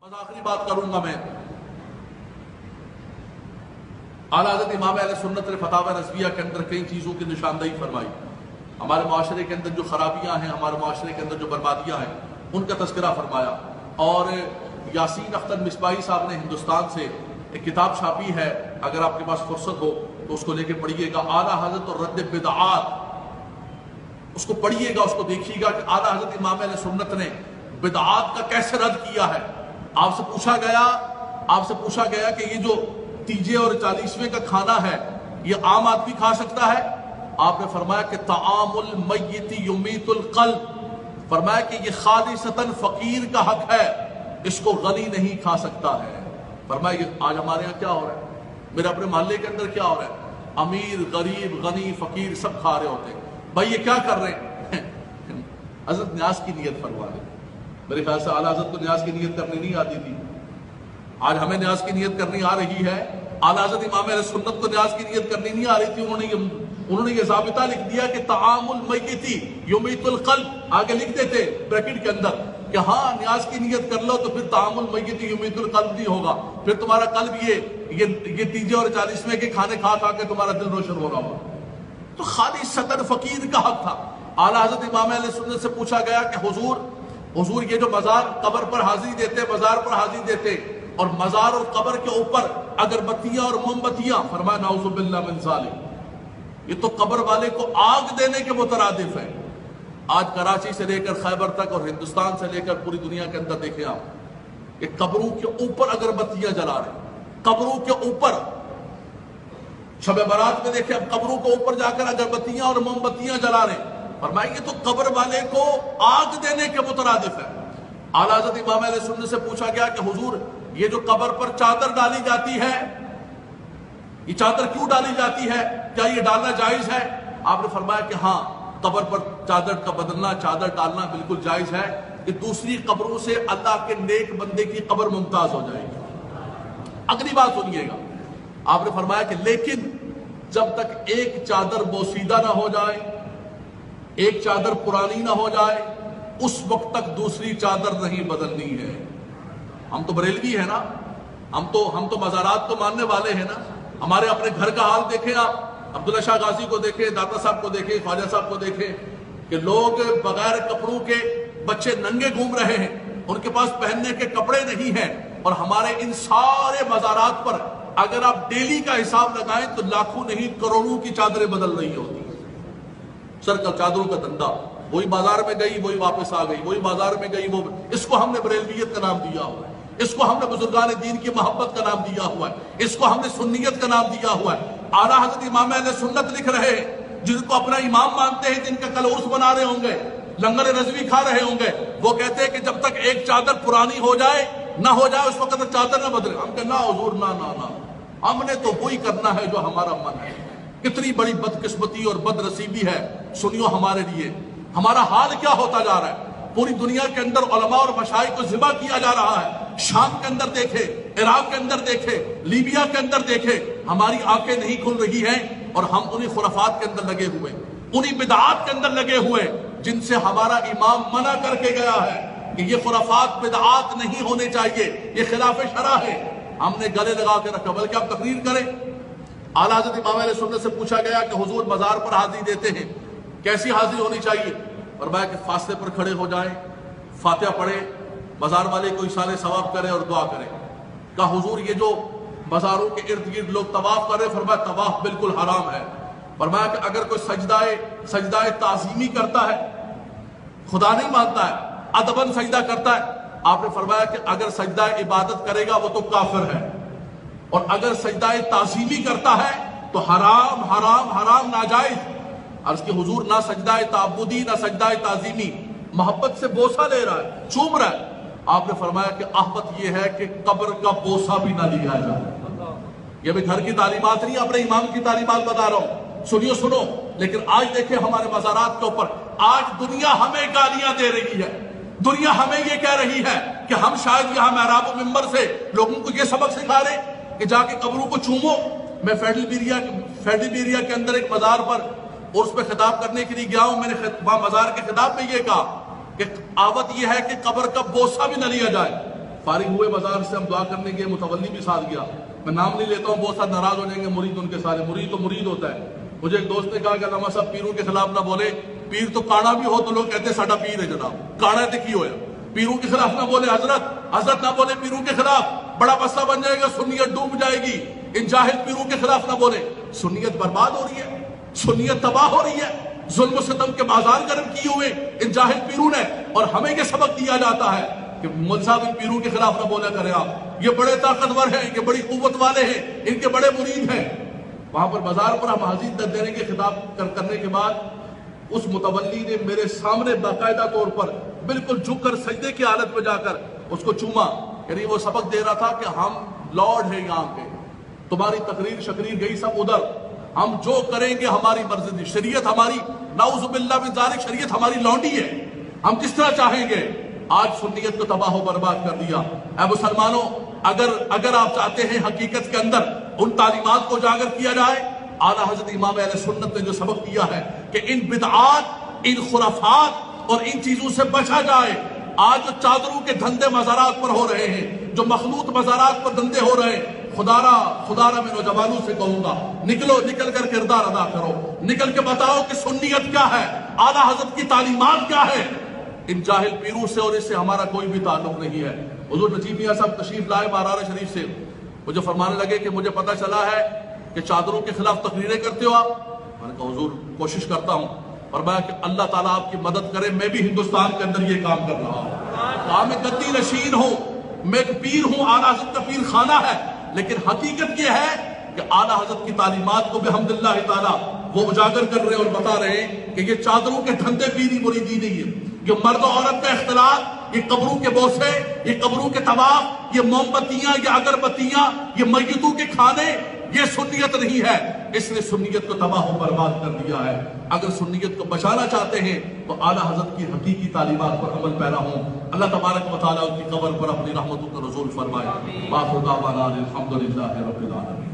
بس آخری بات کروں گا میں. اعلیٰ حضرت امام اہل سنت نے فتاوی رضویہ کے اندر کئی چیزوں کی نشاندہی فرمائی. ہمارے معاشرے کے اندر جو خرابیاں ہیں، ہمارے معاشرے کے اندر جو بربادیاں ہیں، ان کا تذکرہ فرمایا. اور یاسین اختر مصباحی صاحب نے ہندوستان سے ایک کتاب چھاپی ہے، اگر آپ کے پاس فرصت ہو تو اس کو لے کے پڑھیے گا. اعلیٰ حضرت اور رد بدعات، اس کو پڑھیے گا، اس کو دیکھیے گا کہ اعلیٰ حضرت امام اہل سنت نے بدعات کا کیسے رد کیا ہے. آپ سے پوچھا گیا کہ یہ جو تیجے اور 40ویں کا کھانا ہے یہ عام آدمی کھا سکتا ہے؟ آپ نے فرمایا کہ طعام المیت یمیت القلب، فرمایا کہ یہ خالصتاً فقیر کا حق ہے، اس کو غنی نہیں کھا سکتا ہے. فرمایا کہ آج ہمارے یہاں کیا ہو رہا ہے، میرے اپنے محلے کے اندر کیا ہو رہا ہے، امیر غریب غنی فقیر سب کھا رہے ہوتے ہیں. بھائی یہ کیا کر رہے ہیں؟ حضرت نیاز کی نیت فرما دے. میرے خیال سے اعلیٰ حضرت کو نیاز کی نیت کرنی نہیں آتی تھی، آج ہمیں نیاز کی نیت کرنی آ رہی ہے. اعلیٰ حضرت امام اہل سنت کو نیاز کی نیت کرنی نہیں آ رہی تھی. انہوں نے یہ ضابطہ لکھ دیا کہ طعام المیت یمیت القلب، آگے لکھ دیتے بریکٹ کے اندر کہ ہاں نیاز کی نیت کر لو تو پھر طعام المیت یمیت القلب نہیں ہوگا، پھر تمہارا قلب یہ تیجے اور 40ویں کے کھانے کھا کھا کے تمہارا دل روشن ہو رہا ہوگا. تو خالص سطر فقیر کا حق تھا. اعلیٰ حضرت امام اہل سنت سے پوچھا گیا کہ حضور یہ جو مزار قبر پر حاضری دیتے، مزار پر حاضری دیتے اور مزار اور قبر کے اوپر اگربتیاں اور موم بتیاں، فرمایا نعوذ باللہ من ذالک، یہ تو قبر والے کو آگ دینے کے مترادف ہے. آج کراچی سے لے کر خیبر تک اور ہندوستان سے لے کر پوری دنیا کے اندر دیکھیں آپ کہ قبروں کے اوپر اگربتیاں جلا رہے ہیں، قبروں کے اوپر. شب برات میں دیکھیں اب قبروں کے اوپر جا کر اگربتیاں اور موم بتیاں جلا رہے ہیں. فرمایا یہ تو قبر والے کو آگ دینے کے مترادف ہے. اعلیٰ حضرت امام اہل سنت سے پوچھا گیا کہ حضور یہ جو قبر پر چادر ڈالی جاتی ہے، یہ چادر کیوں ڈالی جاتی ہے، کیا یہ ڈالنا جائز ہے؟ آپ نے فرمایا کہ ہاں، قبر پر چادر کا بدلنا، چادر ڈالنا بالکل جائز ہے کہ دوسری قبروں سے اللہ کے نیک بندے کی قبر ممتاز ہو جائے گی. اگلی بات سنیے گا. آپ نے فرمایا کہ لیکن جب تک ایک چادر بوسیدہ نہ ہو جائے، ایک چادر پرانی نہ ہو جائے، اس وقت تک دوسری چادر نہیں بدلنی ہے. ہم تو بریلوی ہیں نا، ہم تو مزارات تو ماننے والے ہیں نا. ہمارے اپنے گھر کا حال دیکھیں آپ، عبداللہ شاہ غازی کو دیکھیں، داتا صاحب کو دیکھیں، خواجہ صاحب کو دیکھیں کہ لوگ بغیر کپڑوں کے بچے ننگے گھوم رہے ہیں، ان کے پاس پہننے کے کپڑے نہیں ہیں. اور ہمارے ان سارے مزارات پر اگر آپ ڈیلی کا حساب لگائیں تو لاکھوں نہیں کروڑوں کی چادریں بدل رہی ہوتی ہیں. سر کا چادروں کا دھندا، وہی بازار میں گئی وہی واپس آ گئی، وہی بازار میں گئی وہ. اس کو ہم نے بریلویت کا نام دیا ہوا ہے، اس کو ہم نے بزرگان دین کی محبت کا نام دیا ہوا ہے، اس کو ہم نے سنیت کا نام دیا ہوا ہے. اعلیٰ حضرت امام اہل سنت لکھ رہے ہیں، جن کو اپنا امام مانتے ہیں، جن کا کل عرس بنا رہے ہوں گے، لنگر رضوی کھا رہے ہوں گے، وہ کہتے ہیں کہ جب تک ایک چادر پرانی ہو جائے نہ ہو جائے اس وقت تک چادر نہ بدلے. ہم کہتے ہیں نہ حضور، نہ ہم نے تو وہی کرنا ہے جو ہمارا من ہے. کتنی بڑی بدقسمتی اور بد نصیبی ہے سنیو ہمارے لیے. ہمارا حال کیا ہوتا جا رہا ہے. پوری دنیا کے اندر علماء اور مشائخ کو ذبح کیا جا رہا ہے. شام کے اندر دیکھے، عراق کے اندر دیکھے، لیبیا کے اندر دیکھے، ہماری آنکھیں نہیں کھل رہی ہیں اور ہم انہی خرافات کے اندر لگے ہوئے، انہی بدعات کے اندر لگے ہوئے جن سے ہمارا امام منع کر کے گیا ہے کہ یہ خرافات بدعات نہیں ہونے چاہیے، یہ خلاف شرع ہے. ہم نے گلے لگا کے رکھا، بلکہ آپ تقریر کریں. اعلیٰ حضرت امام اہل سنت سے پوچھا گیا کہ حضور مزار پر حاضری دیتے ہیں، کیسی حاضری ہونی چاہیے؟ فرمایا کہ فاصلے پر کھڑے ہو جائیں، فاتحہ پڑھیں، مزار والے کو ایصال ثواب کریں اور دعا کریں. کہا حضور یہ جو مزاروں کے ارد گرد لوگ طواف کر رہے ہیں، فرمایا طواف بالکل حرام ہے. فرمایا کہ اگر کوئی سجدہ تعظیمی کرتا ہے، خدا نہیں مانتا ہے، ادباً سجدہ کرتا ہے، آپ نے فرمایا کہ اگر سجدہ عبادت کرے گا وہ تو کافر ہے، اور اگر سجدہ تعظیمی کرتا ہے تو حرام حرام حرام ناجائز. عرض کہ حضور نہ سجدہ تعبدی نہ سجدہ تعظیمی، محبت سے بوسہ لے رہا ہے، چوم رہا ہے. آپ نے فرمایا کہ احمد یہ ہے کہ قبر کا بوسہ بھی نہ لیا جائے. یہ بھی گھر کی تعلیمات نہیں، اپنے امام کی تعلیمات بتا رہا ہوں، سنو. لیکن آج دیکھیں ہمارے مزارات کے اوپر آج دنیا ہمیں گالیاں دے رہی ہے. دنیا ہمیں یہ کہہ رہی ہے کہ ہم شاید یہاں محراب و منبر سے لوگوں کو یہ سبق سکھا رہے کہ جا کے قبروں کو چومو. میں فیڈل بیریا کے اندر ایک مزار پر اور اس پہ خطاب کرنے کے لیے گیا ہوں. میں نے وہاں مزار کے خطاب میں یہ کہا کہ آوت یہ ہے کہ قبر کا بوسہ بھی نہ لیا جائے. فارغ ہوئے بازار سے ہم دعا کرنے کے متولی بھی ساتھ گیا. میں نام نہیں لیتا ہوں، بہت سارے ناراض ہو جائیں گے. مرید ان کے سارے، مرید تو مرید ہوتا ہے. مجھے ایک دوست نے کہا کہ علامہ صاحب پیروں کے خلاف نہ بولے. پیر تو کانا بھی ہو تو لوگ کہتے ہیں ساڈا پیر ہے جناب، کانا تے کی ہویا. پیروں کے خلاف نہ بولے حضرت نہ بولے پیروں کے خلاف، بڑا مسئلہ بن جائے گا، سنیت ڈوب جائے گی. ان جاہل پیروں کے خلاف نہ بولے. سنیت برباد ہو رہی ہے، سنیت تباہ ہو رہی ہے. ظلم و ستم کے بازار گرم کیے ہوئے ان جاہل پیروں نے. اور ہمیں یہ سبق دیا جاتا ہے کہ مولوی صاحب ان پیروں کے خلاف نہ بولا کریں آپ، یہ بڑے طاقتور ہیں، یہ بڑی قوت والے ہیں، ان کے بڑے مرید ہیں. وہاں پر بازار پر ہم حاضر دینے کے خطاب کرنے کے بعد اس متولی نے میرے سامنے باقاعدہ طور پر بالکل جھک کر سجدے کی حالت میں جا کر اس کو چوما. یعنی وہ سبق دے رہا تھا کہ ہم لارڈ ہیں یہاں کے، تمہاری تقریر شقریر گئی سب ادھر، ہم جو کریں گے ہماری مرضی دی. شریعت ہماری نعوذ باللہ من ذالک، شریعت ہماری لونڈی ہے، ہم جس طرح چاہیں گے. آج سنیت کو تباہ و برباد کر دیا. اے مسلمانوں، اگر آپ چاہتے ہیں حقیقت کے اندر ان تعلیمات کو اجاگر کیا جائے، اعلیٰ حضرت امام اہل سنت نے جو سبق دیا ہے کہ ان بدعات، ان خرافات اور ان چیزوں سے بچا جائے. آج جو چادروں کے دھندے مزارات پر ہو رہے ہیں، جو مخلوط مزارات پر دھندے ہو رہے ہیں، خدا را میں نوجوانوں سے کہوں گا، نکل کر کردار ادا کرو، نکل کے بتاؤ کہ سنیت کیا ہے، اعلیٰ حضرت کی تعلیمات کیا ہے. ان جاہل پیروں سے اور اس سے ہمارا کوئی بھی تعلق نہیں ہے. حضور نجیب میاں صاحب تشریف لائے مارار شریف سے، مجھے فرمانے لگے کہ مجھے پتہ چلا ہے کہ چادروں کے خلاف تقریریں کرتے ہو آپ. میں نے کہا حضور کوشش کرتا ہوں. فرمایا کہ اللہ تعالیٰ آپ کی مدد کرے، میں بھی ہندوستان کے اندر یہ کام کر رہا ہوں. کہا میں گدی نشین ہوں، میں ایک پیر ہوں، اعلیٰ حضرت کا پیر خانہ ہے، لیکن حقیقت یہ ہے کہ اعلیٰ حضرت کی تعلیمات کو بحمداللہ تعالیٰ وہ اجاگر کر رہے ہیں اور بتا رہے ہیں کہ یہ چادروں کے دھندے پیری مریدی نہیں ہے، یہ مرد و عورت کا اختلاط، یہ قبروں کے بوسے، یہ قبروں کے طواف، یہ موم بتیاں، یہ اگربتیاں، یہ میتوں کے کھانے، یہ سنیت نہیں ہے. اس نے سنیت کو تباہ و برباد کر دیا ہے. اگر سنیت کو بچانا چاہتے ہیں تو اعلیٰ حضرت کی حقیقی تعلیمات پر عمل پیرا ہوں. اللہ تبارک و تعالیٰ ان کی قبر پر اپنی رحمتوں کا نزول فرمائے. وآخر دعوانا الحمدللہ رب العالمین.